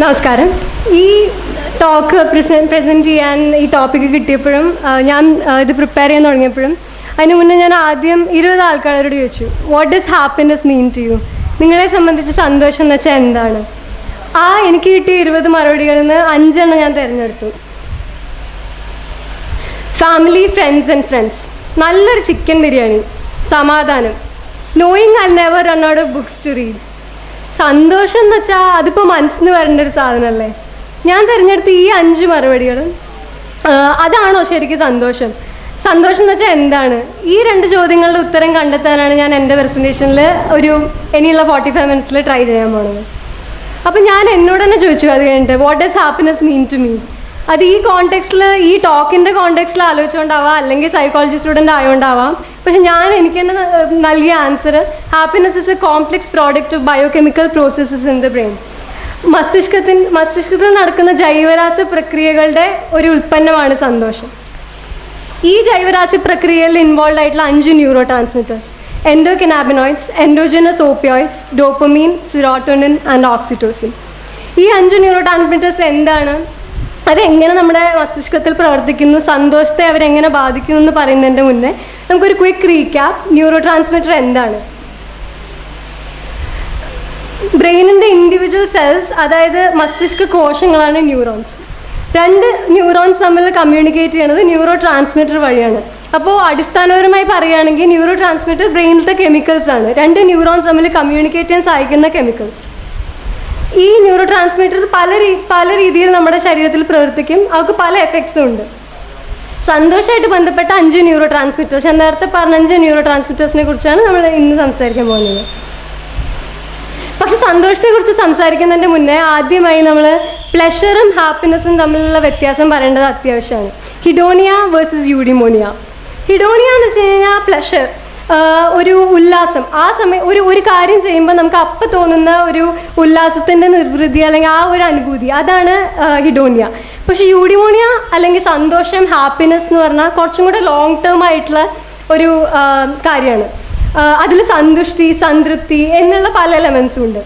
നമസ്കാരം. ഈ talk present ചെയ്യാൻ ഈ ടോപ്പിക്ക് കിട്ടിയപ്പോഴും ഞാൻ ഇത് പ്രിപ്പയർ ചെയ്യാൻ തുടങ്ങിയപ്പോഴും അതിന് മുന്നേ ഞാൻ ആദ്യം 20 ആൾക്കാരോട് ചോദിച്ചു, what does happiness mean to you? നിങ്ങളെ സംബന്ധിച്ച് സന്തോഷം എന്ന് വെച്ചാൽ എന്താണ്? എനിക്ക് കിട്ടിയ 20 മറുപടികളിൽ നിന്ന് 5 എണ്ണം ഞാൻ തിരഞ്ഞെടുത്തു. ഫാമിലി, ഫ്രണ്ട്സ് ആൻഡ് ഫ്രണ്ട്സ്, നല്ലൊരു ചിക്കൻ ബിരിയാണി, സമാധാനം, knowing I never run out of books to read. സന്തോഷം എന്ന് വെച്ചാൽ അതിപ്പോൾ മനസ്സിന് വരേണ്ട ഒരു സാധനമല്ലേ? ഞാൻ തിരഞ്ഞെടുത്ത ഈ 5 മറുപടികളും അതാണോ ശരിക്കും സന്തോഷം? സന്തോഷം എന്ന് വെച്ചാൽ എന്താണ്? ഈ 2 ചോദ്യങ്ങളുടെ ഉത്തരം കണ്ടെത്താനാണ് ഞാൻ എൻ്റെ പ്രസൻറ്റേഷനിൽ ഇനിയുള്ള 45 മിനിറ്റ്സിൽ ട്രൈ ചെയ്യാൻ പോകുന്നത്. അപ്പം ഞാൻ എന്നോട് തന്നെ ചോദിച്ചു അത് കഴിഞ്ഞിട്ട്, what does happiness mean to me? അത് ഈ കോണ്ടെക്സ്റ്റിൽ, ഈ ടോക്കിൻ്റെ കോണ്ടെക്സ്റ്റിൽ ആലോചിച്ചുകൊണ്ടാവാം, അല്ലെങ്കിൽ സൈക്കോളജി സ്റ്റുഡൻ്റ് ആയതുകൊണ്ടാവാം. പക്ഷെ എനിക്ക് തന്നെ നൽകിയ answer, happiness is a complex product of biochemical processes in the brain. മസ്തിഷ്കത്തിൽ നടക്കുന്ന ജൈവരാസ പ്രക്രിയകളുടെ ഒരു ഉൽപ്പന്നമാണ് സന്തോഷം. ഈ ജൈവരാസി പ്രക്രിയയിൽ ഇൻവോൾവ് ആയിട്ടുള്ള 5 neurotransmitters: endocannabinoids, endogenous opioids, dopamine, serotonin and oxytocin. ഈ 5 ന്യൂറോ ട്രാൻസ്മിറ്റേഴ്സ് എന്താണ്, അതെങ്ങനെ നമ്മുടെ മസ്തിഷ്കത്തിൽ പ്രവർത്തിക്കുന്നു, സന്തോഷത്തെ അവരെങ്ങനെ ബാധിക്കുന്നു എന്ന് പറയുന്നതിൻ്റെ മുന്നേ നമുക്കൊരു ക്വിക്ക് റീക്യാപ്പ്. ന്യൂറോ ട്രാൻസ്മിറ്റർ എന്താണ്? ബ്രെയിനിൻ്റെ ഇൻഡിവിജ്വൽ സെൽസ്, അതായത് മസ്തിഷ്ക കോശങ്ങളാണ് ന്യൂറോൺസ്. 2 ന്യൂറോൺസ് തമ്മിൽ കമ്മ്യൂണിക്കേറ്റ് ചെയ്യണത് ന്യൂറോ ട്രാൻസ്മിറ്റർ വഴിയാണ്. അപ്പോൾ അടിസ്ഥാനപരമായി പറയുകയാണെങ്കിൽ ന്യൂറോ ട്രാൻസ്മിറ്റർ ബ്രെയിനിലത്തെ കെമിക്കൽസ് ആണ്. 2 ന്യൂറോൺസ് തമ്മിൽ കമ്മ്യൂണിക്കേറ്റ് ചെയ്യാൻ സഹായിക്കുന്ന കെമിക്കൽസ്. ഈ ന്യൂറോ ട്രാൻസ്മിറ്റർ പല രീതിയിൽ നമ്മുടെ ശരീരത്തിൽ പ്രവർത്തിക്കും. അവർക്ക് പല എഫക്ട്സും ഉണ്ട്. സന്തോഷമായിട്ട് ബന്ധപ്പെട്ട 5 ന്യൂറോ ട്രാൻസ്മിറ്റേഴ്സ്, ഞാൻ നേരത്തെ പറഞ്ഞ 5 ന്യൂറോ ട്രാൻസ്മിറ്റേഴ്സിനെ കുറിച്ചാണ് നമ്മൾ ഇന്ന് സംസാരിക്കാൻ പോകുന്നത്. പക്ഷെ സന്തോഷത്തെക്കുറിച്ച് സംസാരിക്കുന്നതിൻ്റെ മുന്നേ ആദ്യമായി നമ്മൾ പ്ലഷറും ഹാപ്പിനെസ്സും തമ്മിലുള്ള വ്യത്യാസം പറയേണ്ടത് അത്യാവശ്യമാണ്. ഹിഡോണിയ വേഴ്സസ് യൂഡിമോണിയ. ഹിഡോണിയ എന്ന് വെച്ച് കഴിഞ്ഞാൽ പ്ലഷർ, ഒരു ഉല്ലാസം. ആ സമയം ഒരു കാര്യം ചെയ്യുമ്പോൾ നമുക്ക് അപ്പം തോന്നുന്ന ഒരു ഉല്ലാസത്തിൻ്റെ നിർവൃതി അല്ലെങ്കിൽ ആ ഒരു അനുഭൂതി, അതാണ് ഹിഡോണിയ. പക്ഷെ യൂഡിമോണിയ അല്ലെങ്കിൽ സന്തോഷം, ഹാപ്പിനെസ് എന്ന് പറഞ്ഞാൽ കുറച്ചും കൂടെ ലോങ് ടേം ആയിട്ടുള്ള ഒരു കാര്യമാണ്. അതിൽ സന്തുഷ്ടി, സംതൃപ്തി എന്നുള്ള പല എലമെൻസും ഉണ്ട്.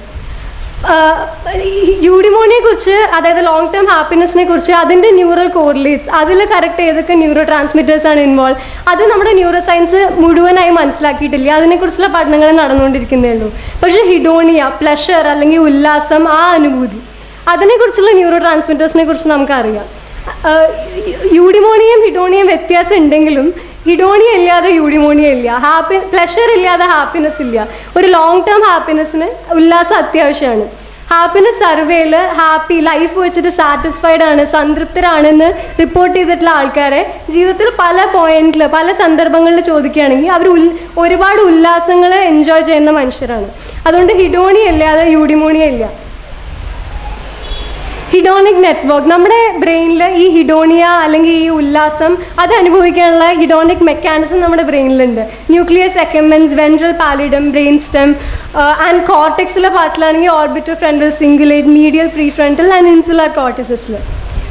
യൂഡിമോണിയെ കുറിച്ച്, അതായത് ലോങ് ടേം ഹാപ്പിനെസ്സിനെ കുറിച്ച്, അതിൻ്റെ ന്യൂറൽ കോറിലേറ്റ്സ്, അതിൽ കറക്റ്റ് ഏതൊക്കെ ന്യൂറോ ട്രാൻസ്മിറ്റേഴ്സ് ആണ് ഇൻവോൾവ്, അത് നമ്മുടെ ന്യൂറോ സയൻസ് മുഴുവനായി മനസ്സിലാക്കിയിട്ടില്ല. അതിനെക്കുറിച്ചുള്ള പഠനങ്ങൾ നടന്നുകൊണ്ടിരിക്കുന്നേ ഉള്ളൂ. പക്ഷേ ഹിഡോണിയ, പ്ലഷർ അല്ലെങ്കിൽ ഉല്ലാസം, ആ അനുഭൂതി, അതിനെക്കുറിച്ചുള്ള ന്യൂറോ ട്രാൻസ്മിറ്റേഴ്സിനെ കുറിച്ച് നമുക്കറിയാം. യൂഡിമോണിയയും ഹിഡോണിയയും വ്യത്യാസം ഉണ്ടെങ്കിലും ഹിഡോണിയ ഇല്ലാതെ യൂഡിമോണിയ ഇല്ല, പ്ലഷർ ഇല്ലാതെ ഹാപ്പിനെസ് ഇല്ല. ഒരു ലോങ് ടേം ഹാപ്പിനെസ്സിന് ഉല്ലാസം അത്യാവശ്യമാണ്. ഹാപ്പിനെസ് സർവേയിൽ ലൈഫ് വെച്ചിട്ട് സാറ്റിസ്ഫൈഡ് ആണ്, സംതൃപ്തരാണെന്ന് റിപ്പോർട്ട് ചെയ്തിട്ടുള്ള ആൾക്കാരെ ജീവിതത്തിൽ പല പോയിന്റിൽ, പല സന്ദർഭങ്ങളിൽ ചോദിക്കുകയാണെങ്കിൽ അവർ ഒരുപാട് ഉല്ലാസങ്ങൾ എൻജോയ് ചെയ്യുന്ന മനുഷ്യരാണ്. അതുകൊണ്ട് ഹിഡോണിയ ഇല്ലാതെ യൂഡിമോണിയ ഇല്ല. ഹിഡോണിക് നെറ്റ്വർക്ക്, നമ്മുടെ ബ്രെയിനിൽ ഈ ഹിഡോണിയ അല്ലെങ്കിൽ ഈ ഉല്ലാസം അത് അനുഭവിക്കാനുള്ള ഹിഡോണിക് മെക്കാനിസം നമ്മുടെ ബ്രെയിനിലുണ്ട്. Nucleus accumbens, ventral pallidum, brain stem and കോർട്ടെക്സിലെ പാർട്ടിലാണെങ്കിൽ orbitofrontal cingulate, medial prefrontal and insular കോർട്ടിസസിൽ.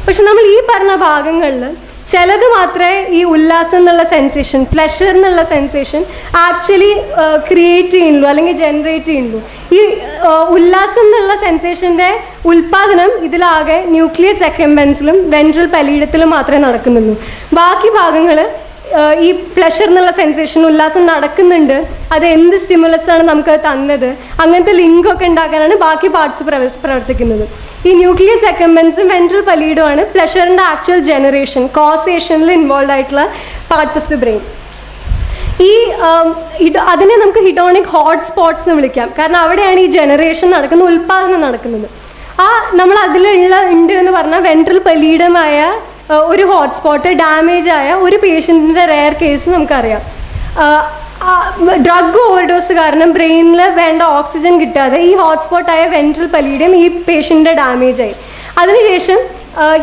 പക്ഷെ നമ്മൾ ഈ പറഞ്ഞ ഭാഗങ്ങളിൽ ചിലത് മാത്രമേ ഈ ഉല്ലാസം എന്നുള്ള സെൻസേഷൻ, പ്ലഷർ എന്നുള്ള സെൻസേഷൻ ആക്ച്വലി ക്രിയേറ്റ് ചെയ്യുന്നുള്ളൂ അല്ലെങ്കിൽ ജനറേറ്റ് ചെയ്യുന്നുള്ളൂ. ഈ ഉല്ലാസം എന്നുള്ള സെൻസേഷൻ്റെ ഉൽപ്പാദനം ഇതിലാകെ ന്യൂക്ലിയസ് അക്കംബൻസിലും വെൻട്രൽ പലീഡത്തിലും മാത്രമേ നടക്കുന്നുള്ളൂ. ബാക്കി ഭാഗങ്ങൾ ഈ പ്ലഷർ എന്നുള്ള സെൻസേഷൻ, ഉല്ലാസം നടക്കുന്നുണ്ട്, അത് എന്ത് സ്റ്റിമുലസ് ആണ് നമുക്ക് തന്നത്, അങ്ങനത്തെ ലിങ്കൊക്കെ ഉണ്ടാക്കാനാണ് ബാക്കി പാർട്സ് പ്രവർത്തിക്കുന്നത്. ഈ ന്യൂക്ലിയസ് അക്കംബൻസും വെൻട്രൽ പലീഡുമാണ് പ്ലഷറിൻ്റെ ആക്ച്വൽ ജനറേഷൻ, കോസേഷനിൽ ഇൻവോൾവ് ആയിട്ടുള്ള പാർട്സ് ഓഫ് ദി ബ്രെയിൻ. അതിനെ നമുക്ക് ഹിഡോണിക് ഹോട്ട് സ്പോട്ട്സ് എന്ന് വിളിക്കാം. കാരണം അവിടെയാണ് ഈ ജനറേഷൻ നടക്കുന്നത്, ഉൽപ്പാദനം നടക്കുന്നത്. നമ്മൾ ഉണ്ട് എന്ന് പറഞ്ഞാൽ വെൻട്രൽ പലീഡമായ ഒരു ഹോട്ട്സ്പോട്ട് ഡാമേജ് ആയ ഒരു പേഷ്യൻറ്റിൻ്റെ റെയർ കേസ് നമുക്കറിയാം. ഡ്രഗ് ഓവർഡോസ് കാരണം ബ്രെയിനിൽ വേണ്ട ഓക്സിജൻ കിട്ടാതെ ഈ ഹോട്ട്സ്പോട്ടായ വെൻട്രൽ പലീഡിയം ഈ പേഷ്യൻറ്റിൻ്റെ ഡാമേജ് ആയി. അതിനുശേഷം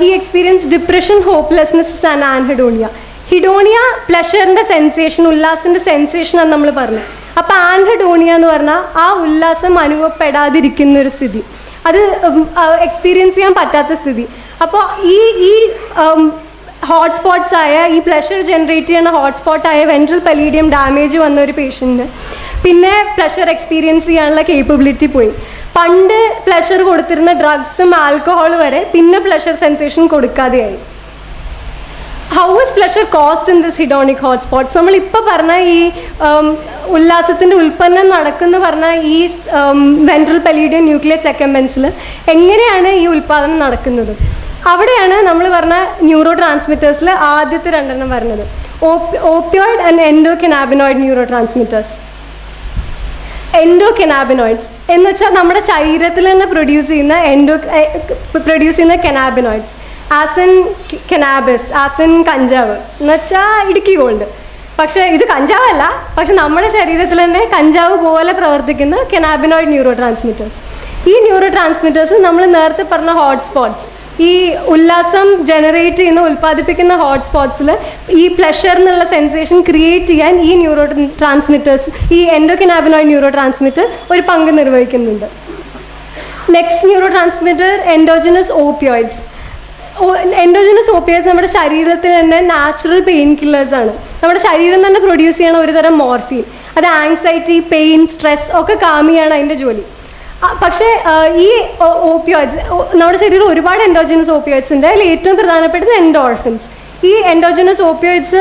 ഈ experience depression, hopelessness and anhedonia. Hedonia പ്ലഷറിൻ്റെ സെൻസേഷൻ, ഉല്ലാസിൻ്റെ സെൻസേഷനാണ് നമ്മൾ പറഞ്ഞത്. അപ്പോൾ ആൻഹെഡോണിയ എന്ന് പറഞ്ഞാൽ ആ ഉല്ലാസം അനുഭവപ്പെടാതിരിക്കുന്ന ഒരു സ്ഥിതി, അത് എക്സ്പീരിയൻസ് ചെയ്യാൻ പറ്റാത്ത സ്ഥിതി. അപ്പോൾ ഈ ഹോട്ട്സ്പോട്ട്സ് ആയ, ഈ പ്ലഷർ ജനറേറ്റ് ചെയ്യുന്ന ഹോട്ട്സ്പോട്ടായ വെൻട്രൽ പലീഡിയം ഡാമേജ് വന്ന ഒരു പേഷ്യൻറ്റിന് പിന്നെ പ്ലഷർ എക്സ്പീരിയൻസ് ചെയ്യാനുള്ള കേപ്പബിലിറ്റി പോയി. പണ്ട് പ്ലഷർ കൊടുത്തിരുന്ന ഡ്രഗ്സും ആൽക്കഹോൾ വരെ പിന്നെ പ്ലഷർ സെൻസേഷൻ കൊടുക്കാതെയായി. How is pleasure caused in this hedonic hotspots? നമ്മളിപ്പോൾ പറഞ്ഞ ഈ ഉല്ലാസത്തിൻ്റെ ഉൽപ്പന്നം നടക്കുന്ന പറഞ്ഞ ഈ വെൻട്രൽ പെലീഡിയം ന്യൂക്ലിയസ് അക്കംബൻസിൽ എങ്ങനെയാണ് ഈ ഉൽപ്പാദനം നടക്കുന്നത്? അവിടെയാണ് നമ്മൾ പറഞ്ഞ ന്യൂറോ ട്രാൻസ്മിറ്റേഴ്സിൽ ആദ്യത്തെ രണ്ടെണ്ണം വരുന്നത്, ഓപ്പിയോയിഡ് ആൻഡ് എൻഡോകനാബിനോയിഡ് ന്യൂറോ ട്രാൻസ്മിറ്റേഴ്സ്. എൻഡോകനാബിനോയിഡ്സ് എന്ന് വെച്ചാൽ നമ്മുടെ ശരീരത്തിൽ തന്നെ പ്രൊഡ്യൂസ് ചെയ്യുന്ന കനാബിനോയിഡ്സ്, ആസിൻ കനാബിസ്, ആസിൻ കഞ്ചാവ് എന്ന് വെച്ചാൽ ഇടുക്കി ഗോൾഡ്. പക്ഷേ ഇത് കഞ്ചാവല്ല, പക്ഷെ നമ്മുടെ ശരീരത്തിൽ തന്നെ കഞ്ചാവ് പോലെ പ്രവർത്തിക്കുന്ന കനാബിനോയിഡ് ന്യൂറോ ട്രാൻസ്മിറ്റേഴ്സ്. ഈ ന്യൂറോ ട്രാൻസ്മിറ്റേഴ്സ് നമ്മൾ നേരത്തെ പറഞ്ഞ ഹോട്ട്സ്പോട്ട്സ്, ഈ ഉല്ലാസം ജനറേറ്റ് ചെയ്യുന്ന ഉൽപ്പാദിപ്പിക്കുന്ന ഹോട്ട്സ്പോട്ട്സിൽ ഈ പ്ലഷർ എന്നുള്ള സെൻസേഷൻ ക്രിയേറ്റ് ചെയ്യാൻ ഈ ന്യൂറോ ട്രാൻസ്മിറ്റേഴ്സ്, ഈ എൻഡോകനാബിനോയിഡ് ന്യൂറോ ട്രാൻസ്മിറ്റർ ഒരു പങ്ക് നിർവഹിക്കുന്നുണ്ട്. Next neurotransmitter endogenous opioids. Endogenous opioids നമ്മുടെ ശരീരത്തിൽ തന്നെ നാച്ചുറൽ പെയിൻ കില്ലേഴ്സ് ആണ്. നമ്മുടെ ശരീരം തന്നെ പ്രൊഡ്യൂസ് ചെയ്യണ ഒരു തരം മോർഫീൻ. അത് ആങ്സൈറ്റി, പെയിൻ, സ്ട്രെസ് ഒക്കെ കാം ചെയ്യാണ് അതിൻ്റെ ജോലി. പക്ഷേ ഈ ഓപ്പിയോയിഡ്സ് നമ്മുടെ ശരീരം ഒരുപാട് എൻഡോജനസ് ഓപ്പിയോയിഡ്സ് ഉണ്ട്. അതിൽ ഏറ്റവും പ്രധാനപ്പെട്ടത് എൻഡോർഫിൻസ്. ഈ എൻഡോജനസ് ഓപ്പിയോയിഡ്സ്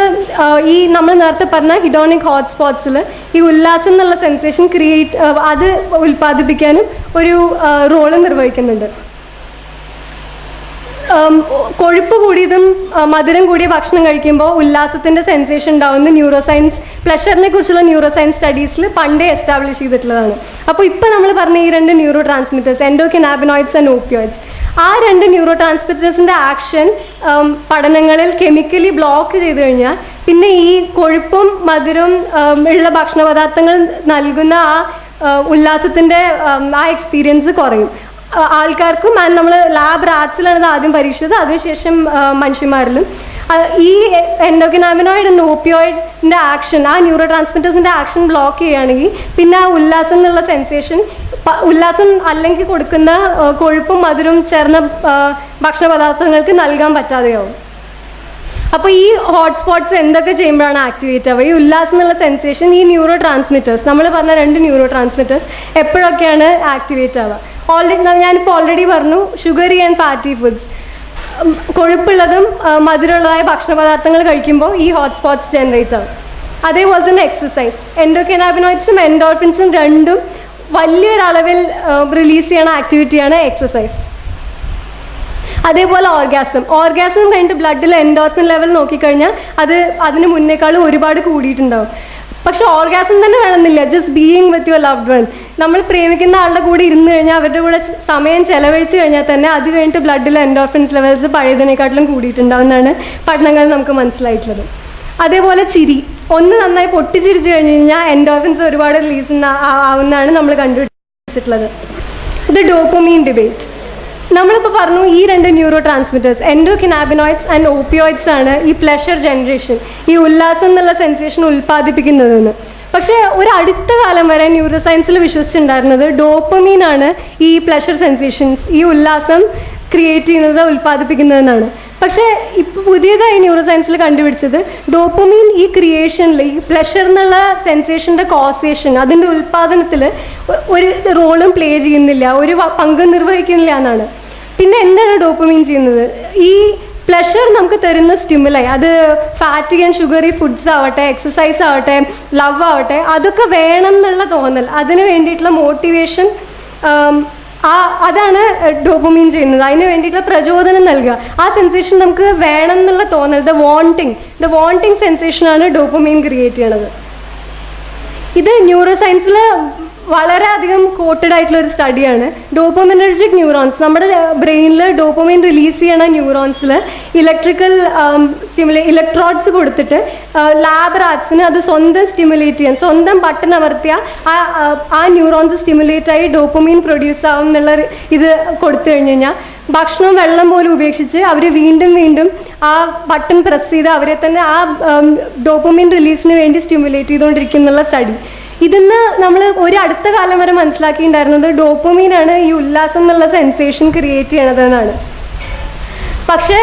ഈ നമ്മൾ നേരത്തെ പറഞ്ഞ ഹിഡോണിക് ഹോട്ട്സ്പോട്ട്സിൽ ഈ ഉല്ലാസം എന്നുള്ള സെൻസേഷൻ അത് ഉൽപ്പാദിപ്പിക്കാനും ഒരു റോള് നിർവഹിക്കുന്നുണ്ട്. കൊഴുപ്പ് കൂടിയതും മധുരം കൂടിയ ഭക്ഷണം കഴിക്കുമ്പോൾ ഉല്ലാസത്തിൻ്റെ സെൻസേഷൻ ഉണ്ടാവുന്ന ന്യൂറോ സയൻസ്, പ്ലഷറിനെ കുറിച്ചുള്ള ന്യൂറോ സയൻസ് സ്റ്റഡീസിൽ പണ്ടേ എസ്റ്റാബ്ലിഷ് ചെയ്തിട്ടുള്ളതാണ്. അപ്പോൾ ഇപ്പോൾ നമ്മൾ പറഞ്ഞ ഈ രണ്ട് ന്യൂറോ ട്രാൻസ്മിറ്റേഴ്സ്, എൻഡോകനാബിനോയിഡ്സ് ആൻഡ് ഓപ്പിയോയിഡ്സ്, ആ രണ്ട് ന്യൂറോ ട്രാൻസ്മിറ്റേഴ്സിൻ്റെ ആക്ഷൻ പഠനങ്ങളിൽ കെമിക്കലി ബ്ലോക്ക് ചെയ്ത് കഴിഞ്ഞാൽ പിന്നെ ഈ കൊഴുപ്പും മധുരവും ഉള്ള ഭക്ഷണ പദാർത്ഥങ്ങൾ നൽകുന്ന ആ ഉല്ലാസത്തിൻ്റെ ആ എക്സ്പീരിയൻസ് കുറയും. ആൾക്കാർക്കും നമ്മൾ ലാബ് റാറ്റ്സിലാണ് ഇത് ആദ്യം പരീക്ഷിച്ചത്, അതിനുശേഷം മനുഷ്യന്മാരിലും. ഈ എൻഡോകനാബിനോയിഡ് ആൻഡ് ഓപ്പിയോയിഡിൻ്റെ ആക്ഷൻ, ആ ന്യൂറോ ട്രാൻസ്മിറ്റേഴ്സിൻ്റെ ആക്ഷൻ ബ്ലോക്ക് ചെയ്യുകയാണെങ്കിൽ പിന്നെ ആ ഉല്ലാസം എന്നുള്ള സെൻസേഷൻ, ഉല്ലാസം അല്ലെങ്കിൽ കൊടുക്കുന്ന കൊഴുപ്പും മധുരവും ചേർന്ന ഭക്ഷണ പദാർത്ഥങ്ങൾക്ക് നൽകാൻ പറ്റാതെയാവും. അപ്പോൾ ഈ ഹോട്ട്സ്പോട്ട്സ് എന്തൊക്കെ ചെയ്യുമ്പോഴാണ് ആക്ടിവേറ്റ് ആവുക? ഈ ഉല്ലാസം എന്നുള്ള സെൻസേഷൻ, ഈ ന്യൂറോ ട്രാൻസ്മിറ്റേഴ്സ്, നമ്മൾ പറഞ്ഞ രണ്ട് ന്യൂറോ ട്രാൻസ്മിറ്റേഴ്സ് എപ്പോഴൊക്കെയാണ് ആക്ടിവേറ്റ് ആവുക? ഞാനിപ്പോൾ ഓൾറെഡി പറഞ്ഞു, ഷുഗറി ആൻഡ് ഫാറ്റി ഫുഡ്സ്, കൊഴുപ്പുള്ളതും മധുരമുള്ളതായ ഭക്ഷണ പദാർത്ഥങ്ങൾ കഴിക്കുമ്പോൾ ഈ ഹോട്ട്സ്പോട്ട്സ് ജനറേറ്റ് ആവും. അതേപോലെ തന്നെ എക്സസൈസ്, എൻഡോകനാബിനോയിഡ്സും എൻഡോർഫിൻസും രണ്ടും വലിയൊരളവിൽ റിലീസ് ചെയ്യണ ആക്ടിവിറ്റിയാണ് എക്സസൈസ്. അതേപോലെ ഓർഗാസം കഴിഞ്ഞിട്ട് ബ്ലഡിൽ എൻഡോർഫിൻ ലെവൽ നോക്കിക്കഴിഞ്ഞാൽ അതിന് മുന്നേക്കാളും ഒരുപാട് കൂടിയിട്ടുണ്ടാവും. പക്ഷെ ഓർഗാസം തന്നെ വേണമെന്നില്ല, just being with your loved one. നമ്മൾ പ്രേമിക്കുന്ന ആളുടെ കൂടെ ഇരുന്ന് കഴിഞ്ഞാൽ, അവരുടെ കൂടെ സമയം ചെലവഴിച്ച് കഴിഞ്ഞാൽ തന്നെ അത് കഴിഞ്ഞിട്ട് ബ്ലഡിൽ എൻഡോർഫിൻസ് ലെവൽസ് പഴയതിനേക്കാട്ടിലും കൂടിയിട്ടുണ്ടാവുമെന്നാണ് പഠനങ്ങൾ നമുക്ക് മനസ്സിലായിട്ടുള്ളത്. അതേപോലെ ചിരി, ഒന്ന് നന്നായി പൊട്ടിച്ചിരിച്ചു കഴിഞ്ഞ് കഴിഞ്ഞാൽ എൻഡോർഫിൻസ് ഒരുപാട് റിലീസ് ആവുന്നതാണ് നമ്മൾ കണ്ടുപിടിച്ചിട്ടുള്ളത്. ഇത് ഡോപ്പമീൻ ഡിബേറ്റ്. നമ്മളിപ്പോൾ പറഞ്ഞു ഈ രണ്ട് ന്യൂറോ ട്രാൻസ്മിറ്റേഴ്സ്, എൻഡോകനാബിനോയിഡ്സ് ആൻഡ് ഓപ്പിയോയിഡ്സ് ആണ് ഈ പ്ലഷർ ജനറേഷൻ, ഈ ഉല്ലാസം എന്നുള്ള സെൻസേഷൻ ഉൽപ്പാദിപ്പിക്കുന്നതെന്ന്. പക്ഷേ ഒരു അടുത്ത കാലം വരെ ന്യൂറോ സയൻസിൽ വിശ്വസിച്ചിട്ടുണ്ടായിരുന്നത് ഡോപ്പമീനാണ് ഈ പ്ലഷർ സെൻസേഷൻസ്, ഈ ഉല്ലാസം ക്രിയേറ്റ് ചെയ്യുന്നത്, ഉൽപ്പാദിപ്പിക്കുന്നതെന്നാണ്. പക്ഷേ ഇപ്പോൾ പുതിയതായി ന്യൂറോ സയൻസിൽ കണ്ടുപിടിച്ചത് ഡോപ്പമീൻ ഈ ക്രിയേഷനിൽ, ഈ പ്ലഷർ എന്നുള്ള സെൻസേഷൻ്റെ കോസേഷൻ, അതിൻ്റെ ഉൽപ്പാദനത്തിൽ ഒരു റോളും പ്ലേ ചെയ്യുന്നില്ല, ഒരു പങ്കും നിർവഹിക്കുന്നില്ല എന്നാണ്. പിന്നെ എന്താണ് ഡോപ്പമീൻ ചെയ്യുന്നത്? ഈ പ്ലഷർ നമുക്ക് തരുന്ന സ്റ്റിമുലൈ, അത് ഫാറ്റി ആൻഡ് ഷുഗറി ഫുഡ്സ് ആവട്ടെ, എക്സസൈസ് ആവട്ടെ, ലവ് ആവട്ടെ, അതൊക്കെ വേണം എന്നുള്ള തോന്നൽ, അതിന് വേണ്ടിയിട്ടുള്ള മോട്ടിവേഷൻ, അതാണ് ഡോപ്പമീൻ ചെയ്യുന്നത്. അതിന് വേണ്ടിയിട്ടുള്ള പ്രചോദനം നൽകുക, ആ സെൻസേഷൻ നമുക്ക് വേണം എന്നുള്ള തോന്നൽ, ദ വാണ്ടിങ് സെൻസേഷനാണ് ഡോപ്പമീൻ ക്രിയേറ്റ് ചെയ്യണത്. ഇത് ന്യൂറോ സയൻസിൽ വളരെയധികം കോട്ടഡ് ആയിട്ടുള്ള ഒരു സ്റ്റഡിയാണ്. ഡോപ്പമിനർജിക് ന്യൂറോൺസ്, നമ്മുടെ ബ്രെയിനിൽ ഡോപ്പമൈൻ റിലീസ് ചെയ്യണ ന്യൂറോൺസിൽ ഇലക്ട്രോഡ്സ് കൊടുത്തിട്ട് ലാബ് റാറ്റ്സിന് അത് സ്വന്തം സ്റ്റിമുലേറ്റ് ചെയ്യാൻ, സ്വന്തം ബട്ടൺ അമർത്തിയാൽ ആ ന്യൂറോൺസ് സ്റ്റിമുലേറ്റ് ആയി ഡോപ്പമൈൻ പ്രൊഡ്യൂസ് ആവും എന്നുള്ള ഇത് കൊടുത്തു കഴിഞ്ഞ് കഴിഞ്ഞാൽ ഭക്ഷണവും വെള്ളം പോലും ഉപേക്ഷിച്ച് അവർ വീണ്ടും ആ ബട്ടൺ പ്രസ് ചെയ്ത് അവരെ തന്നെ ആ ഡോപ്പമൈൻ റിലീസിന് വേണ്ടി സ്റ്റിമുലേറ്റ് ചെയ്തുകൊണ്ടിരിക്കുന്നുള്ള സ്റ്റഡി. ഇതിന്ന് നമ്മൾ ഒരു അടുത്ത കാലം വരെ മനസ്സിലാക്കിയിട്ടുണ്ടായിരുന്നത് ഡോപ്പമീനാണ് ഈ ഉല്ലാസം എന്നുള്ള സെൻസേഷൻ ക്രിയേറ്റ് ചെയ്യണതെന്നാണ്. പക്ഷേ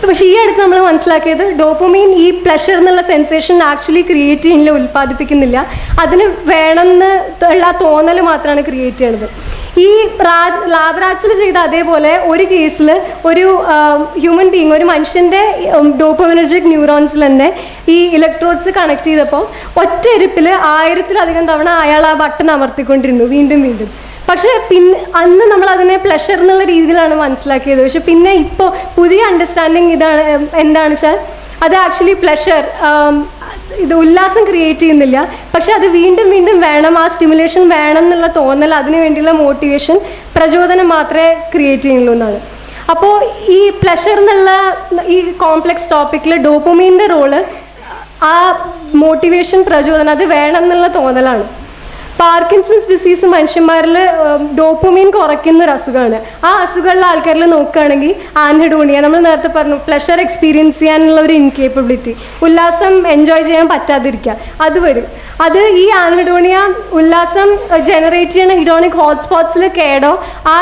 പക്ഷേ ഈ അടുത്ത് നമ്മൾ മനസ്സിലാക്കിയത് ഡോപ്പമീൻ ഈ പ്ലഷർ എന്നുള്ള സെൻസേഷൻ ആക്ച്വലി ക്രിയേറ്റ് ചെയ്യുന്നില്ല, ഉൽപ്പാദിപ്പിക്കുന്നില്ല. അതിന് വേണമെന്ന് ഉള്ള തോന്നൽ മാത്രമാണ് ക്രിയേറ്റ് ചെയ്യണത്. ഈ ലാബ് റാറ്റ്സിൽ ചെയ്ത അതേപോലെ ഒരു കേസിൽ ഒരു ഹ്യൂമൻ ബീങ്, ഒരു മനുഷ്യൻ്റെ ഡോപ്പമിനർജിക് ന്യൂറോൺസിൽ തന്നെ ഈ ഇലക്ട്രോഡ്സ് കണക്ട് ചെയ്തപ്പോൾ ഒറ്റ ഇരിപ്പിൽ 1000-ലധികം തവണ അയാൾ ആ ബട്ടൺ അമർത്തിക്കൊണ്ടിരുന്നു വീണ്ടും വീണ്ടും. പക്ഷേ അന്ന് നമ്മൾ അതിനെ പ്ലഷർ എന്നുള്ള രീതിയിലാണ് മനസ്സിലാക്കിയത്. പക്ഷെ പിന്നെ ഇപ്പോൾ പുതിയ അണ്ടർസ്റ്റാൻഡിങ് ഇതാണ്, എന്താണെന്ന് വെച്ചാൽ അത് ആക്ച്വലി പ്ലഷർ, ഇത് ഉല്ലാസം ക്രിയേറ്റ് ചെയ്യുന്നില്ല, പക്ഷെ അത് വീണ്ടും വീണ്ടും വേണം, ആ സ്റ്റിമുലേഷൻ വേണം എന്നുള്ള തോന്നൽ, അതിനു വേണ്ടിയുള്ള മോട്ടിവേഷൻ, പ്രചോദനം മാത്രമേ ക്രിയേറ്റ് ചെയ്യുള്ളൂ എന്നാണ്. അപ്പോൾ ഈ പ്ലഷർ എന്നുള്ള ഈ കോംപ്ലക്സ് ടോപ്പിക്കിൽ ഡോപ്പമീൻ്റെ റോള് ആ മോട്ടിവേഷൻ, പ്രചോദനം, അത് വേണം എന്നുള്ള തോന്നലാണ്. പാർക്കിൻസൺസ് ഡിസീസ് മനുഷ്യന്മാരിൽ ഡോപ്പമീൻ കുറയ്ക്കുന്ന ഒരു അസുഖമാണ്. ആ അസുഖമുള്ള ആൾക്കാരിൽ നോക്കുകയാണെങ്കിൽ ആൻഹെഡോണിയ, നമ്മൾ നേരത്തെ പറഞ്ഞു, പ്ലഷർ എക്സ്പീരിയൻസ് ചെയ്യാനുള്ള ഒരു ഇൻകേപ്പബിലിറ്റി, ഉല്ലാസം എൻജോയ് ചെയ്യാൻ പറ്റാതിരിക്കുക, അത് വരും. അത് ഈ ആൻഹെഡോണിയ ഉല്ലാസം ജനറേറ്റ് ചെയ്യുന്ന ഹിഡോണിക് ഹോട്ട്സ്പോട്ട്സിൽ കേടോ ആ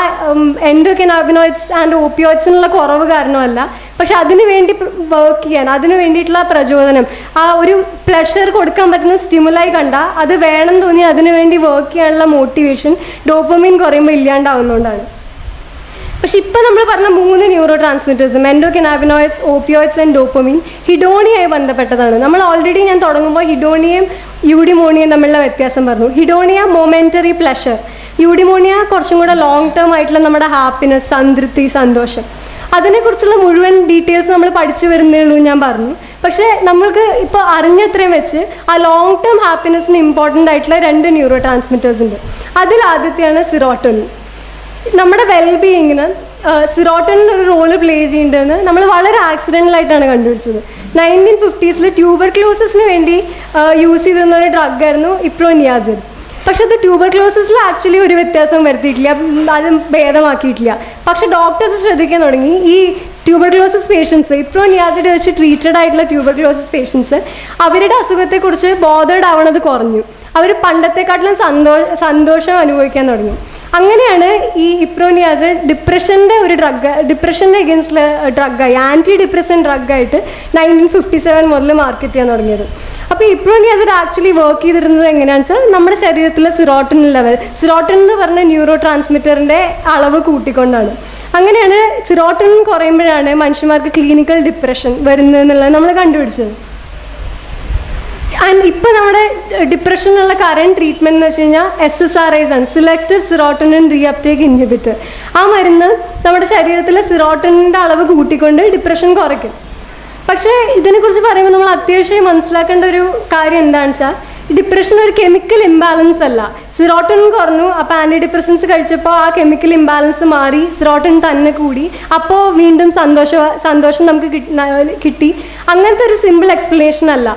എൻഡോകനാബിനോയിഡ്സ് ആൻഡ് ഓപ്പിയോയിഡ്സിനുള്ള കുറവ് കാരണമല്ല, പക്ഷെ അതിനു വേണ്ടി വർക്ക് ചെയ്യാൻ, അതിനു വേണ്ടിയിട്ടുള്ള പ്രചോദനം, ആ ഒരു പ്ലഷർ കൊടുക്കാൻ പറ്റുന്ന സ്റ്റിമുലായി കണ്ട അത് വേണം തോന്നി അതിനു വേണ്ടി വർക്ക് ചെയ്യാനുള്ള മോട്ടിവേഷൻ ഡോപ്പമീൻ കുറയുമ്പോൾ ഇല്ലാണ്ടാവുന്നതുകൊണ്ടാണ്. പക്ഷെ ഇപ്പം നമ്മൾ പറഞ്ഞ 3 ന്യൂറോ ട്രാൻസ്മിറ്റേഴ്സും എൻഡോകനാബിനോയിഡ്സ്, ഓപ്പിയോയിഡ്സ് ആൻഡ് ഡോപ്പമീൻ ഹിഡോണിയായി ബന്ധപ്പെട്ടതാണ്. നമ്മൾ ഓൾറെഡി ഞാൻ തുടങ്ങുമ്പോൾ ഹിഡോണിയയും യൂഡിമോണിയയും തമ്മിലുള്ള വ്യത്യാസം പറഞ്ഞു. ഹിഡോണിയ മൊമെൻ്ററി പ്ലഷർ, യൂഡിമോണിയ കുറച്ചും കൂടെ ലോങ് ടേം ആയിട്ടുള്ള നമ്മുടെ ഹാപ്പിനെസ്, സംതൃപ്തി, സന്തോഷം. അതിനെക്കുറിച്ചുള്ള മുഴുവൻ ഡീറ്റെയിൽസ് നമ്മൾ പഠിച്ചു വരുന്നേ ഉള്ളൂ ഞാൻ പറഞ്ഞു. പക്ഷേ നമ്മൾക്ക് ഇപ്പോൾ അറിഞ്ഞത്രയും വെച്ച് ആ ലോങ് ടേം ഹാപ്പിനെസ്സിന് ഇമ്പോർട്ടൻ്റ് ആയിട്ടുള്ള 2 ന്യൂറോ ട്രാൻസ്മിറ്റേഴ്സ് ഉണ്ട്. അതിൽ ആദ്യത്തെയാണ് സിറോട്ടോണിൻ. നമ്മുടെ വെൽബീയിങ്ങിന് സിറോട്ടോണിൻ ഒരു റോള് പ്ലേ ചെയ്യുന്നുണ്ടെന്ന് നമ്മൾ വളരെ ആക്സിഡൻ്റലായിട്ടാണ് കണ്ടുപിടിച്ചത്. 1950s ട്യൂബർക്ലോസിന് വേണ്ടി യൂസ് ചെയ്തിരുന്ന ഒരു ഡ്രഗായിരുന്നു ഇപ്രോനിയാസിൻ. പക്ഷെ അത് ട്യൂബർക്ലോസിസിൽ ആക്ച്വലി ഒരു വ്യത്യാസവും വരുത്തിയിട്ടില്ല, അത് ഭേദമാക്കിയിട്ടില്ല. പക്ഷെ ഡോക്ടേഴ്സ് ശ്രദ്ധിക്കാൻ തുടങ്ങി ഈ ട്യൂബർക്ലോസിസ് പേഷ്യൻസ്, ഇപ്രോനിയാസിഡ് വെച്ച് ട്രീറ്റഡ് ആയിട്ടുള്ള ട്യൂബർക്ലോസിസ് പേഷ്യൻസ്, അവരുടെ അസുഖത്തെക്കുറിച്ച് ബോധേഡ് ആവണത് കുറഞ്ഞു. അവർ പണ്ടത്തെക്കാട്ടിലും സന്തോഷം അനുഭവിക്കാൻ തുടങ്ങി. അങ്ങനെയാണ് ഈ ഇപ്രോനിയാസിഡ് ഡിപ്രഷൻ്റെ ഒരു ഡ്രഗ്, ഡിപ്രഷൻ്റെ എഗൻസ്റ്റുള്ള ഡ്രഗായി, ആൻറ്റി ഡിപ്രസൻ ഡ്രഗായിട്ട് 1957 മുതൽ മാർക്കറ്റ് ചെയ്യാൻ തുടങ്ങിയത്. അപ്പോൾ ഇപ്രോനിയാസിഡ് ആക്ച്വലി വർക്ക് ചെയ്തിരുന്നത് എങ്ങനെയാണെന്ന് വെച്ചാൽ നമ്മുടെ ശരീരത്തിലെ സിറോട്ടിൻ ലെവൽ, സിറോട്ടിൻ എന്ന് പറഞ്ഞ ന്യൂറോ ട്രാൻസ്മിറ്ററിൻ്റെ അളവ് കൂട്ടിക്കൊണ്ടാണ്. അങ്ങനെയാണ് സിറോട്ടിൻ കുറയുമ്പോഴാണ് മനുഷ്യന്മാർക്ക് ക്ലിനിക്കൽ ഡിപ്രഷൻ വരുന്നതെന്നുള്ളത് നമ്മൾ കണ്ടുപിടിച്ചത്. ആൻഡ് ഇപ്പോൾ നമ്മുടെ ഡിപ്രഷനുള്ള കറണ്ട് ട്രീറ്റ്മെൻറ്റ് എന്ന് വെച്ച് കഴിഞ്ഞാൽ SSRIs ആണ്, സിലക്റ്റീവ് സിറോട്ടോണിൻ റീഅപ്ടേക്ക് ഇൻഹിബിറ്റർ. ആ മരുന്ന് നമ്മുടെ ശരീരത്തിലെ സിറോട്ടോണിൻ്റെ അളവ് കൂട്ടിക്കൊണ്ട് ഡിപ്രഷൻ കുറയ്ക്കും. പക്ഷേ ഇതിനെക്കുറിച്ച് പറയുമ്പോൾ നമ്മൾ അത്യാവശ്യം മനസ്സിലാക്കേണ്ട ഒരു കാര്യം എന്താണെന്ന് വെച്ചാൽ, ഡിപ്രഷൻ ഒരു കെമിക്കൽ ഇംബാലൻസ് അല്ല. സിറോട്ടോണിൻ കുറഞ്ഞു, അപ്പോൾ ആൻറ്റി ഡിപ്രസൻസ് കഴിച്ചപ്പോൾ ആ കെമിക്കൽ ഇംബാലൻസ് മാറി, സിറോട്ടോണിൻ തന്നെ കൂടി, അപ്പോൾ വീണ്ടും സന്തോഷം നമുക്ക് കിട്ടി. അങ്ങനത്തെ ഒരു സിമ്പിൾ എക്സ്പ്ലനേഷൻ അല്ല.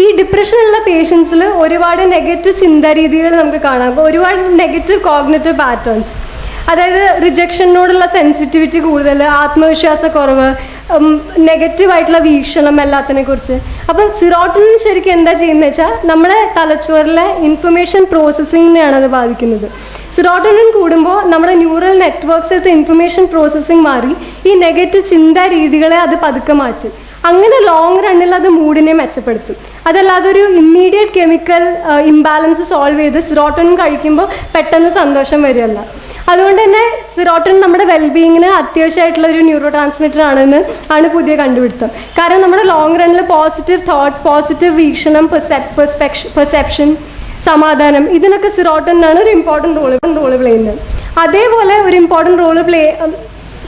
ഈ ഡിപ്രഷനുള്ള പേഷ്യൻസിൽ ഒരുപാട് നെഗറ്റീവ് ചിന്താരീതികൾ നമുക്ക് കാണാം, ഒരുപാട് നെഗറ്റീവ് കോഗ്നിറ്റീവ് പാറ്റേൺസ്. അതായത് റിജക്ഷനോടുള്ള സെൻസിറ്റിവിറ്റി കൂടുതൽ, ആത്മവിശ്വാസക്കുറവ്, നെഗറ്റീവായിട്ടുള്ള വീക്ഷണം എല്ലാത്തിനെ കുറിച്ച്. അപ്പോൾ സിറോട്ടോണിൻ ശരിക്കും എന്താ ചെയ്യുന്നത് വെച്ചാൽ നമ്മുടെ തലച്ചോറിലെ ഇൻഫർമേഷൻ പ്രോസസ്സിങ്ങിനെയാണ് അത് ബാധിക്കുന്നത്. സിറോട്ടോണിൻ കൂടുമ്പോൾ നമ്മുടെ ന്യൂറൽ നെറ്റ്വർക്ക്സിലത്തെ ഇൻഫർമേഷൻ പ്രോസസ്സിങ് മാറി ഈ നെഗറ്റീവ് ചിന്താ രീതികളെ അത് പതുക്കെ മാറ്റും. അങ്ങനെ ലോങ് റണ്ണിൽ അത് മൂഡിനെ മെച്ചപ്പെടുത്തും. അതല്ലാതെ ഒരു ഇമ്മീഡിയറ്റ് കെമിക്കൽ ഇംബാലൻസ് സോൾവ് ചെയ്ത് സിറോട്ടോണിൻ കഴിക്കുമ്പോൾ പെട്ടെന്ന് സന്തോഷം വരികയല്ല. അതുകൊണ്ട് തന്നെ സിറോട്ടോണിൻ നമ്മുടെ വെൽബീയിങ്ങിന് അത്യാവശ്യമായിട്ടുള്ള ഒരു ന്യൂറോ ട്രാൻസ്മിറ്റർ ആണ് പുതിയ കണ്ടുപിടുത്തം. കാരണം നമ്മുടെ ലോങ് റണ്ണിൽ പോസിറ്റീവ് തോട്ട്സ്, പോസിറ്റീവ് വീക്ഷണം, പെർസെപ്ഷൻ, സമാധാനം, ഇതിനൊക്കെ സിറോട്ടോണിനാണ് ഒരു ഇമ്പോർട്ടൻറ്റ് റോള് പ്ലേ ചെയ്യുന്നത്. അതേപോലെ ഒരു ഇമ്പോർട്ടൻറ്റ് റോള് പ്ലേ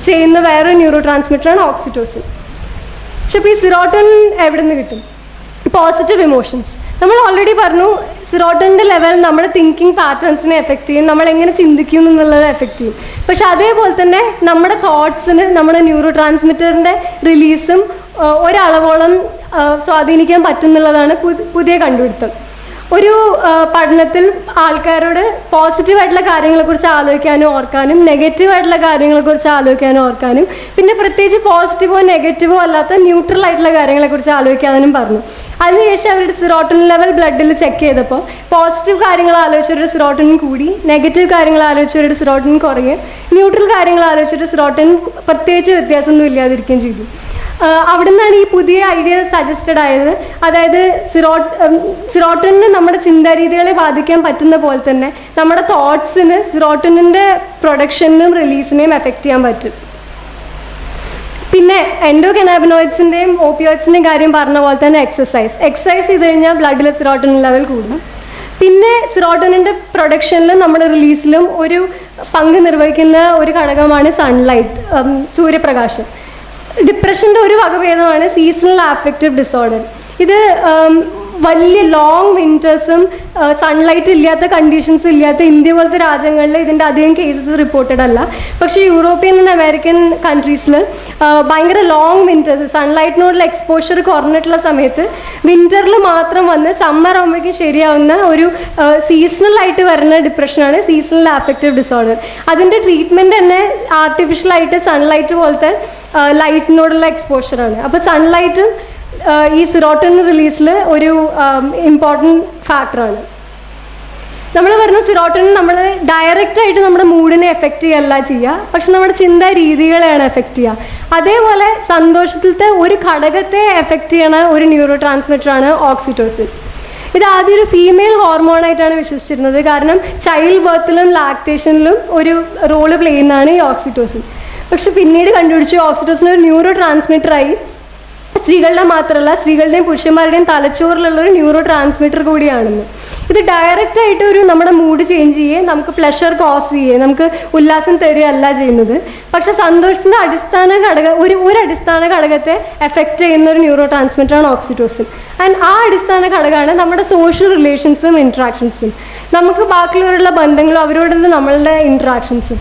ചെയ്യുന്ന വേറൊരു ന്യൂറോ ട്രാൻസ്മിറ്ററാണ് ഓക്സിറ്റോസിൻ. പക്ഷെ ഇപ്പോൾ ഈ സിറോട്ടോണിൻ എവിടെ നിന്ന് കിട്ടും? Positive emotions. നമ്മൾ ഓൾറെഡി പറഞ്ഞു, സിറോട്ടോണിൻ്റെ ലെവൽ നമ്മുടെ തിങ്കിങ് പാറ്റേൺസിനെ എഫക്റ്റ് ചെയ്യും, നമ്മൾ എങ്ങനെ ചിന്തിക്കും എന്നുള്ളത് എഫക്റ്റ് ചെയ്യും. പക്ഷെ അതേപോലെ തന്നെ നമ്മുടെ തോട്ട്സിന് നമ്മുടെ ന്യൂറോ ട്രാൻസ്മിറ്ററിൻ്റെ റിലീസും ഒരളവോളം സ്വാധീനിക്കാൻ പറ്റുന്നുള്ളതാണ് പുതിയ കണ്ടുപിടുത്തം. ഒരു പഠനത്തിൽ ആൾക്കാരോട് പോസിറ്റീവായിട്ടുള്ള കാര്യങ്ങളെക്കുറിച്ച് ആലോചിക്കാനും ഓർക്കാനും, നെഗറ്റീവായിട്ടുള്ള കാര്യങ്ങളെക്കുറിച്ച് ആലോചിക്കാനും ഓർക്കാനും, പിന്നെ പ്രത്യേകിച്ച് പോസിറ്റീവോ നെഗറ്റീവോ അല്ലാത്ത ന്യൂട്രൽ ആയിട്ടുള്ള കാര്യങ്ങളെക്കുറിച്ച് ആലോചിക്കാനും പറഞ്ഞു. അതിനുശേഷം അവരുടെ സിറോട്ടോണിൻ ലെവൽ ബ്ലഡിൽ ചെക്ക് ചെയ്തപ്പോൾ പോസിറ്റീവ് കാര്യങ്ങൾ ആലോചിച്ചവരുടെ സിറോട്ടോണിൻ കൂടി, നെഗറ്റീവ് കാര്യങ്ങൾ ആലോചിച്ചവരുടെ സിറോട്ടോണിൻ കുറയുകയും, ന്യൂട്രൽ കാര്യങ്ങൾ ആലോചിച്ചവരുടെ സിറോട്ടോണിൻ പ്രത്യേകിച്ച് വ്യത്യാസമൊന്നും ഇല്ലാതിരിക്കുകയും ചെയ്തു. അവിടെ നിന്നാണ് ഈ പുതിയ ഐഡിയ സജസ്റ്റഡ് ആയത്. അതായത് സിറോട്ടണിന് നമ്മുടെ ചിന്താരീതികളെ ബാധിക്കാൻ പറ്റുന്ന പോലെ തന്നെ നമ്മുടെ തോട്ട്സിന് സിറോട്ടണിൻ്റെ പ്രൊഡക്ഷനും റിലീസിനെയും എഫക്റ്റ് ചെയ്യാൻ പറ്റും. പിന്നെ എൻഡോകനാബിനോയിഡ്സിൻ്റെയും ഓപ്പിയോയിഡ്സിൻ്റെയും കാര്യം പറഞ്ഞ പോലെ തന്നെ എക്സസൈസ് ചെയ്ത് കഴിഞ്ഞാൽ ബ്ലഡിൽ സിറോട്ടണിൻ ലെവൽ കൂടും. പിന്നെ സിറോട്ടണിൻ്റെ പ്രൊഡക്ഷനിലും നമ്മുടെ റിലീസിലും ഒരു പങ്ക് നിർവഹിക്കുന്ന ഒരു ഘടകമാണ് സൺലൈറ്റ്, സൂര്യപ്രകാശം. ഡിപ്രഷൻ്റെ ഒരു വകഭേദമാണ് സീസണൽ അഫക്റ്റീവ് ഡിസോർഡർ. ഇത് വലിയ ലോങ് വിൻറ്റേഴ്സും സൺലൈറ്റ് ഇല്ലാത്ത കണ്ടീഷൻസും ഇല്ലാത്ത ഇന്ത്യ പോലത്തെ രാജ്യങ്ങളിൽ ഇതിൻ്റെ അധികം കേസസ് റിപ്പോർട്ടഡ് അല്ല. പക്ഷേ യൂറോപ്യൻ ആൻഡ് അമേരിക്കൻ കൺട്രീസിൽ ഭയങ്കര ലോങ് വിൻറ്റേഴ്സ്, സൺലൈറ്റിനോടുള്ള എക്സ്പോഷർ കുറഞ്ഞിട്ടുള്ള സമയത്ത് വിൻ്ററിൽ മാത്രം വന്ന് സമ്മർ ആകുമ്പോഴേക്കും ശരിയാവുന്ന ഒരു സീസണലായിട്ട് വരുന്ന ഡിപ്രഷനാണ് സീസണൽ അഫക്റ്റീവ് ഡിസോർഡർ. അതിൻ്റെ ട്രീറ്റ്മെൻറ്റ് തന്നെ ആർട്ടിഫിഷ്യലായിട്ട് സൺലൈറ്റ് പോലത്തെ ലൈറ്റിനോടുള്ള എക്സ്പോഷറാണ്. അപ്പോൾ സൺലൈറ്റും ഈ സിറോട്ടണിൻ റിലീസിൽ ഒരു ഇമ്പോർട്ടൻറ്റ് ഫാക്ടറാണ്. നമ്മൾ പറഞ്ഞ സിറോട്ടണിൻ നമ്മൾ ഡയറക്റ്റായിട്ട് നമ്മുടെ മൂഡിനെ എഫക്റ്റ് ചെയ്യല്ല ചെയ്യുക, പക്ഷെ നമ്മുടെ ചിന്താ രീതികളെയാണ് എഫക്റ്റ് ചെയ്യുക. അതേപോലെ സന്തോഷത്തിലത്തെ ഒരു ഘടകത്തെ എഫക്റ്റ് ചെയ്യണ ഒരു ന്യൂറോ ട്രാൻസ്മിറ്ററാണ് ഓക്സിറ്റോസിൻ. ഇത് ആദ്യം ഒരു ഫീമെയിൽ ഹോർമോണായിട്ടാണ് വിശ്വസിച്ചിരുന്നത്. കാരണം ചൈൽഡ് ബർത്തിലും ലാക്ടേഷനിലും ഒരു റോള് പ്ലേ ചെയ്യുന്നതാണ് ഈ ഓക്സിറ്റോസിൻ. പക്ഷെ പിന്നീട് കണ്ടുപിടിച്ചു ഓക്സിറ്റോസിൻ ഒരു ന്യൂറോ ട്രാൻസ്മിറ്ററായി സ്ത്രീകളുടെ മാത്രമല്ല സ്ത്രീകളുടെയും പുരുഷന്മാരുടെയും തലച്ചോറിലുള്ള ഒരു ന്യൂറോ ട്രാൻസ്മിറ്റർ കൂടിയാണെന്ന്. ഇത് ഡയറക്റ്റായിട്ട് ഒരു നമ്മുടെ മൂഡ് ചേഞ്ച് ചെയ്യുകയും നമുക്ക് പ്ലഷർ കോസ് ചെയ്യുകയും നമുക്ക് ഉല്ലാസം തരികയല്ല ചെയ്യുന്നത്. പക്ഷെ സന്തോഷത്തിൻ്റെ അടിസ്ഥാന ഘടകം ഒരു അടിസ്ഥാന ഘടകത്തെ എഫക്റ്റ് ചെയ്യുന്ന ഒരു ന്യൂറോ ട്രാൻസ്മിറ്ററാണ് ഓക്സിറ്റോസിൻ. ആൻഡ് ആ അടിസ്ഥാന ഘടകമാണ് നമ്മുടെ സോഷ്യൽ റിലേഷൻസും ഇൻട്രാക്ഷൻസും, നമുക്ക് ബാക്കിയുള്ളവരുള്ള ബന്ധങ്ങളും അവരോടുള്ള നമ്മളുടെ ഇൻട്രാക്ഷൻസും.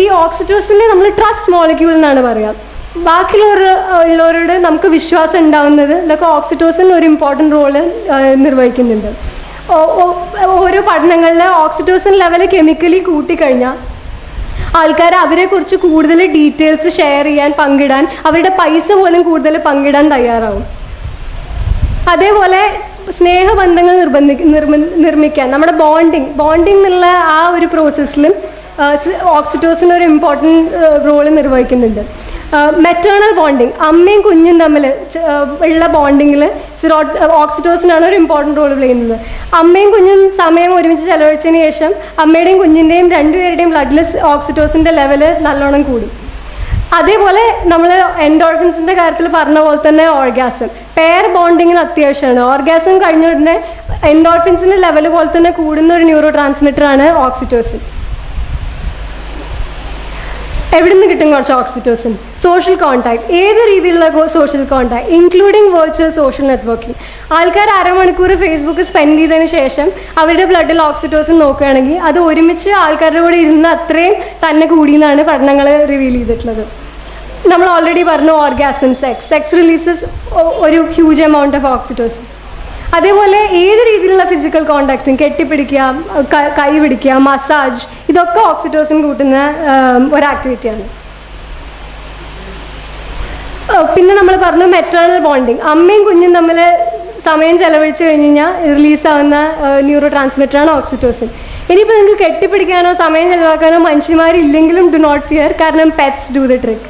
ഈ ഓക്സിറ്റോസിനെ നമ്മൾ ട്രസ്റ്റ് മോളിക്യൂൾ എന്നാണ് പറയുക. ബാക്കിയുള്ളവരോട് നമുക്ക് വിശ്വാസം ഉണ്ടാവുന്നത് ഇതൊക്കെ ഓക്സിറ്റോസിൻ ഒരു ഇമ്പോർട്ടൻറ്റ് റോള് നിർവഹിക്കുന്നുണ്ട്. ഓരോ പഠനങ്ങളിൽ ഓക്സിറ്റോസിൻ ലെവൽ കെമിക്കലി കൂട്ടിക്കഴിഞ്ഞാൽ ആൾക്കാർ അവരെക്കുറിച്ച് കൂടുതൽ ഡീറ്റെയിൽസ് ഷെയർ ചെയ്യാൻ, പങ്കിടാൻ, അവരുടെ പൈസ പോലും കൂടുതൽ പങ്കിടാൻ തയ്യാറാവും. അതേപോലെ സ്നേഹബന്ധങ്ങൾ നിർമ്മിക്കാൻ നമ്മുടെ ബോണ്ടിങ് എന്നുള്ള ആ ഒരു പ്രോസസ്സിലും ഓക്സിറ്റോസിൻ ഒരു ഇമ്പോർട്ടൻറ്റ് റോള് നിർവഹിക്കുന്നുണ്ട്. മെറ്റേണൽ ബോണ്ടിങ്, അമ്മയും കുഞ്ഞും തമ്മിൽ ഉള്ള ബോണ്ടിങ്ങിൽ ഓക്സിറ്റോസിനാണ് ഒരു ഇമ്പോർട്ടൻറ്റ് റോൾ പ്ലേ ചെയ്യുന്നത്. അമ്മയും കുഞ്ഞും സമയം ഒരുമിച്ച് ചെലവഴിച്ചതിന് ശേഷം അമ്മയുടെയും കുഞ്ഞിൻ്റെയും രണ്ടുപേരുടെയും ബ്ലഡിൽ ഓക്സിറ്റോസിൻ്റെ ലെവൽ നല്ലോണം കൂടും. അതേപോലെ നമ്മൾ എൻഡോർഫിൻസിൻ്റെ കാര്യത്തിൽ പറഞ്ഞ പോലെ തന്നെ ഓർഗാസം പെയർ ബോണ്ടിങ്ങിന് അത്യാവശ്യമാണ്. ഓർഗാസം കഴിഞ്ഞ ഉടനെ എൻഡോർഫിൻസിൻ്റെ ലെവൽ പോലെ തന്നെ കൂടുന്ന ഒരു ന്യൂറോ ട്രാൻസ്മിറ്ററാണ് ഓക്സിറ്റോസിൻ. എവിടെ നിന്ന് കിട്ടും കുറച്ച് ഓക്സിറ്റോസിൻ? സോഷ്യൽ കോൺടാക്ട്, ഏത് രീതിയിലുള്ള social contact including virtual social networking. ആൾക്കാർ അരമണിക്കൂർ ഫേസ്ബുക്ക് സ്പെൻഡ് ചെയ്തതിന് ശേഷം അവരുടെ ബ്ലഡിൽ ഓക്സിറ്റോസിൻ നോക്കുകയാണെങ്കിൽ അത് ഒരുമിച്ച് ആൾക്കാരുടെ കൂടെ ഇരുന്ന് അത്രയും തന്നെ കൂടിയെന്നാണ് പഠനങ്ങൾ റിവീൽ ചെയ്തിട്ടുള്ളത്. നമ്മൾ ഓൾറെഡി പറഞ്ഞു ഓർഗാസം, സെക്സ് റിലീസസ് ഒരു ഹ്യൂജ് എമൗണ്ട് ഓഫ് ഓക്സിറ്റോസിൻ. അതേപോലെ ഏത് രീതിയിലുള്ള ഫിസിക്കൽ കോണ്ടാക്റ്റും, കെട്ടിപ്പിടിക്കുക, കൈ പിടിക്കുക, മസാജ്, ഇതൊക്കെ ഓക്സിറ്റോസിൻ കൂട്ടുന്ന ഒരു ആക്ടിവിറ്റിയാണ്. പിന്നെ നമ്മൾ പറഞ്ഞു മെറ്റേണൽ ബോണ്ടിങ്, അമ്മയും കുഞ്ഞും തമ്മിൽ സമയം ചെലവഴിച്ച് കഴിഞ്ഞ് കഴിഞ്ഞാൽ റിലീസാവുന്ന ന്യൂറോ ട്രാൻസ്മിറ്ററാണ് ഓക്സിറ്റോസിൻ. ഇനിയിപ്പോൾ നിങ്ങൾക്ക് കെട്ടിപ്പിടിക്കാനോ സമയം ചെലവാക്കാനോ മനുഷ്യന്മാരില്ലെങ്കിലും ഡു നോട്ട് ഫിയർ, കാരണം പെറ്റ്സ് ഡു ദ ട്രിക്ക്.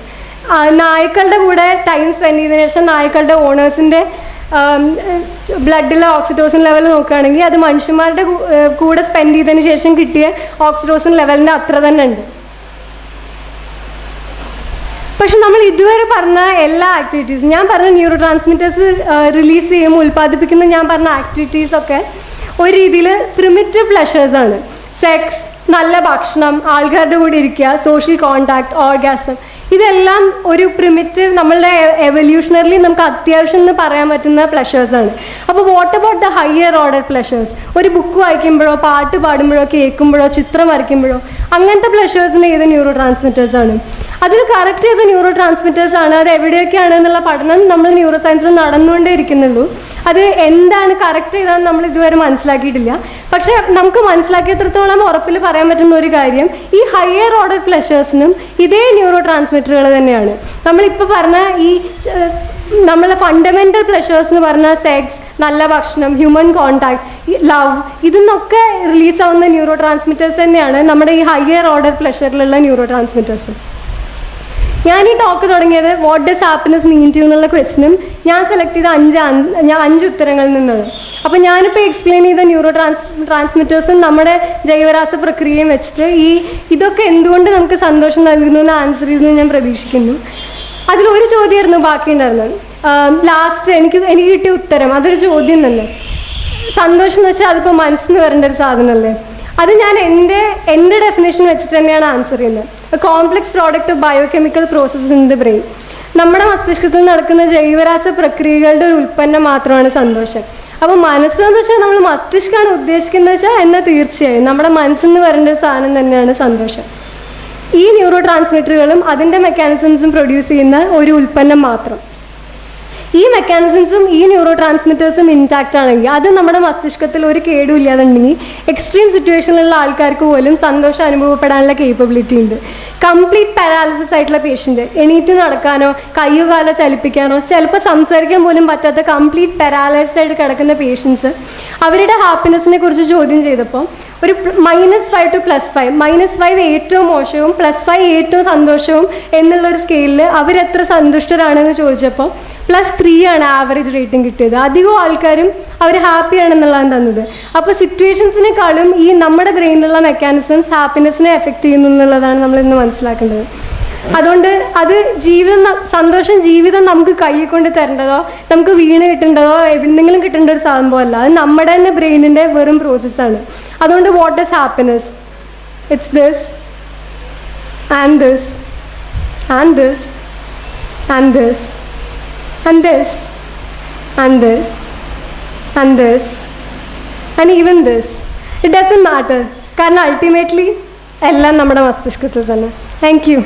നായ്ക്കളുടെ കൂടെ ടൈം സ്പെൻഡ് ചെയ്തതിനു ശേഷം നായ്ക്കളുടെ ഓണേഴ്സിൻ്റെ ബ്ലഡിലെ ഓക്സിറ്റോസിൻ ലെവൽ നോക്കുകയാണെങ്കിൽ അത് മനുഷ്യന്മാരുടെ കൂടെ സ്പെൻഡ് ചെയ്തതിന് ശേഷം കിട്ടിയ ഓക്സിറ്റോസിൻ ലെവലിൻ്റെ അത്ര തന്നെ ഉണ്ട്. പക്ഷെ നമ്മൾ ഇതുവരെ പറഞ്ഞ എല്ലാ ആക്ടിവിറ്റീസും, ഞാൻ പറഞ്ഞ ന്യൂറോ ട്രാൻസ്മിറ്റേഴ്സ് റിലീസ് ചെയ്യുമ്പോൾ ഉൽപ്പാദിപ്പിക്കുന്ന ഞാൻ പറഞ്ഞ ആക്ടിവിറ്റീസൊക്കെ ഒരു രീതിയിൽ പ്രിമിറ്റീവ് പ്ലഷേഴ്സാണ്. സെക്സ്, നല്ല ഭക്ഷണം, ആൾക്കാരുടെ കൂടെ ഇരിക്കുക, സോഷ്യൽ കോണ്ടാക്ട്, ഓർഗാസം, ഇതെല്ലാം ഒരു പ്രിമിറ്റീവ് നമ്മളുടെ എവല്യൂഷണറിലി നമുക്ക് അത്യാവശ്യം എന്ന് പറയാൻ പറ്റുന്ന പ്ലഷേഴ്സാണ്. അപ്പോൾ what about the higher order pleasures? ഒരു ബുക്ക് വായിക്കുമ്പോഴോ, പാട്ട് പാടുമ്പോഴോ, കേൾക്കുമ്പോഴോ, ചിത്രം വരയ്ക്കുമ്പോഴോ, അങ്ങനത്തെ പ്ലഷേഴ്സിന് ഏത് ന്യൂറോ ട്രാൻസ്മിറ്റേഴ്സാണ്? അതിൽ കറക്റ്റ് ചെയ്ത ന്യൂറോ ട്രാൻസ്മിറ്റേഴ്സാണ്. അത് എവിടെയൊക്കെയാണ് എന്നുള്ള പഠനം നമ്മൾ ന്യൂറോ സയൻസിൽ നടന്നുകൊണ്ടേ ഇരിക്കുന്നുള്ളൂ. അത് എന്താണ് കറക്റ്റ് ചെയ്താൽ നമ്മൾ ഇതുവരെ മനസ്സിലാക്കിയിട്ടില്ല. പക്ഷേ നമുക്ക് മനസ്സിലാക്കിയത്രത്തോളം ഉറപ്പിൽ പറയാൻ പറ്റുന്ന ഒരു കാര്യം, ഈ ഹയർ ഓർഡർ പ്ലഷേഴ്സിനും ഇതേ ന്യൂറോ ട്രാൻസ്മിറ്ററുകൾ തന്നെയാണ്. നമ്മളിപ്പോൾ പറഞ്ഞ ഈ നമ്മളെ ഫണ്ടമെൻ്റൽ പ്ലഷേഴ്സ് എന്ന് പറഞ്ഞാൽ സെക്സ്, നല്ല ഭക്ഷണം, ഹ്യൂമൻ കോണ്ടാക്ട്, ലവ്, ഇതിന്നൊക്കെ റിലീസാവുന്ന ന്യൂറോ ട്രാൻസ്മിറ്റേഴ്സ് തന്നെയാണ് നമ്മുടെ ഈ ഹയർ ഓർഡർ പ്ലഷറിലുള്ള ന്യൂറോ ട്രാൻസ്മിറ്റേഴ്സ്. ഞാൻ ഈ ടോക്ക് തുടങ്ങിയത് what does happiness mean to എന്നുള്ള ക്വസ്റ്റിനും ഞാൻ സെലക്ട് ചെയ്ത അഞ്ച് ഉത്തരങ്ങളിൽ നിന്നാണ്. അപ്പോൾ ഞാനിപ്പോൾ എക്സ്പ്ലെയിൻ ചെയ്ത ന്യൂറോ ട്രാൻസ്മിറ്റേഴ്സും നമ്മുടെ ജൈവരാസ പ്രക്രിയയും വെച്ചിട്ട് ഇതൊക്കെ എന്തുകൊണ്ട് നമുക്ക് സന്തോഷം നൽകുന്നു എന്ന് ആൻസർ ചെയ്യുന്നു ഞാൻ പ്രതീക്ഷിക്കുന്നു. അതിലൊരു ചോദ്യമായിരുന്നു ബാക്കിയുണ്ടായിരുന്നത്. ലാസ്റ്റ് എനിക്ക് കിട്ടിയ ഉത്തരം അതൊരു ചോദ്യം തന്നെ. സന്തോഷം എന്ന് വെച്ചാൽ അതിപ്പോൾ മനസ്സിന് വരേണ്ട ഒരു സാധനമല്ലേ. അത് ഞാൻ എൻ്റെ ഡെഫിനേഷൻ വെച്ചിട്ട് തന്നെയാണ് ആൻസർ ചെയ്യുന്നത്. Complex product of biochemical processes in the brain. നമ്മുടെ മസ്തിഷ്കത്തിൽ നടക്കുന്ന ജൈവരാസ പ്രക്രിയകളുടെ ഒരു ഉൽപ്പന്നം മാത്രമാണ് സന്തോഷം. അപ്പോൾ മനസ്സെന്ന് വെച്ചാൽ നമ്മൾ മസ്തിഷ്കമാണ് ഉദ്ദേശിക്കുന്നത് വെച്ചാൽ എന്നാൽ തീർച്ചയായും നമ്മുടെ മനസ്സിന്ന് വരേണ്ട ഒരു സാധനം തന്നെയാണ് സന്തോഷം. ഈ ന്യൂറോ ട്രാൻസ്മിറ്ററുകളും അതിൻ്റെ മെക്കാനിസംസും പ്രൊഡ്യൂസ് ചെയ്യുന്ന ഒരു ഉൽപ്പന്നം മാത്രം. ഈ മെക്കാനിസംസും ഈ ന്യൂറോ ട്രാൻസ്മിറ്റേഴ്സും ഇൻടാക്റ്റ് ആണെങ്കിൽ, അത് നമ്മുടെ മസ്തിഷ്കത്തിൽ ഒരു കേടും ഇല്ലാതുണ്ടെങ്കിൽ എക്സ്ട്രീം സിറ്റുവേഷനിലുള്ള ആൾക്കാർക്ക് പോലും സന്തോഷം അനുഭവപ്പെടാനുള്ള കേപ്പബിലിറ്റി ഉണ്ട്. കംപ്ലീറ്റ് പാരാലിസിസ് ആയിട്ടുള്ള പേഷ്യൻ്റ് എണീറ്റ് നടക്കാനോ കയ്യോ കാലോ ചലിപ്പിക്കാനോ ചിലപ്പോൾ സംസാരിക്കാൻ പോലും പറ്റാത്ത കംപ്ലീറ്റ് പാരാലൈസ്ഡ് ആയിട്ട് കിടക്കുന്ന പേഷ്യൻസ് അവരുടെ ഹാപ്പിനെസ്സിനെ കുറിച്ച് ചോദ്യം ചെയ്തപ്പോൾ ഒരു -5 to +5, -5 ഏറ്റവും മോശവും +5 ഏറ്റവും സന്തോഷവും എന്നുള്ളൊരു സ്കെയിലിൽ അവരെത്ര സന്തുഷ്ടരാണെന്ന് ചോദിച്ചപ്പോൾ +3 ആണ് ആവറേജ് റേറ്റിംഗ് കിട്ടിയത്. അധികം ആൾക്കാരും അവർ ഹാപ്പിയാണെന്നുള്ളതാണ് തന്നത്. അപ്പോൾ സിറ്റുവേഷൻസിനെക്കാളും ഈ നമ്മുടെ ബ്രെയിനിലുള്ള മെക്കാനിസംസ് ഹാപ്പിനെസ്സിനെ എഫക്റ്റ് ചെയ്യുന്നു എന്നുള്ളതാണ് നമ്മളിന്ന് മനസ്സിലാക്കേണ്ടത്. അതുകൊണ്ട് അത് സന്തോഷം ജീവിതം നമുക്ക് കൈ കൊണ്ട് തരേണ്ടതോ നമുക്ക് വീണ് കിട്ടേണ്ടതോ എന്തെങ്കിലും കിട്ടേണ്ട ഒരു സംഭവമല്ല. അത് നമ്മുടെ തന്നെ ബ്രെയിനിൻ്റെ വെറും പ്രോസസ്സാണ്. അതുകൊണ്ട് what is happiness? It's this and this and this and this and this and this and this and even this. It doesn't matter കാരണം അൾട്ടിമേറ്റ്ലി എല്ലാം നമ്മുടെ മസ്തിഷ്കത്തിൽ തന്നെ. Thank you.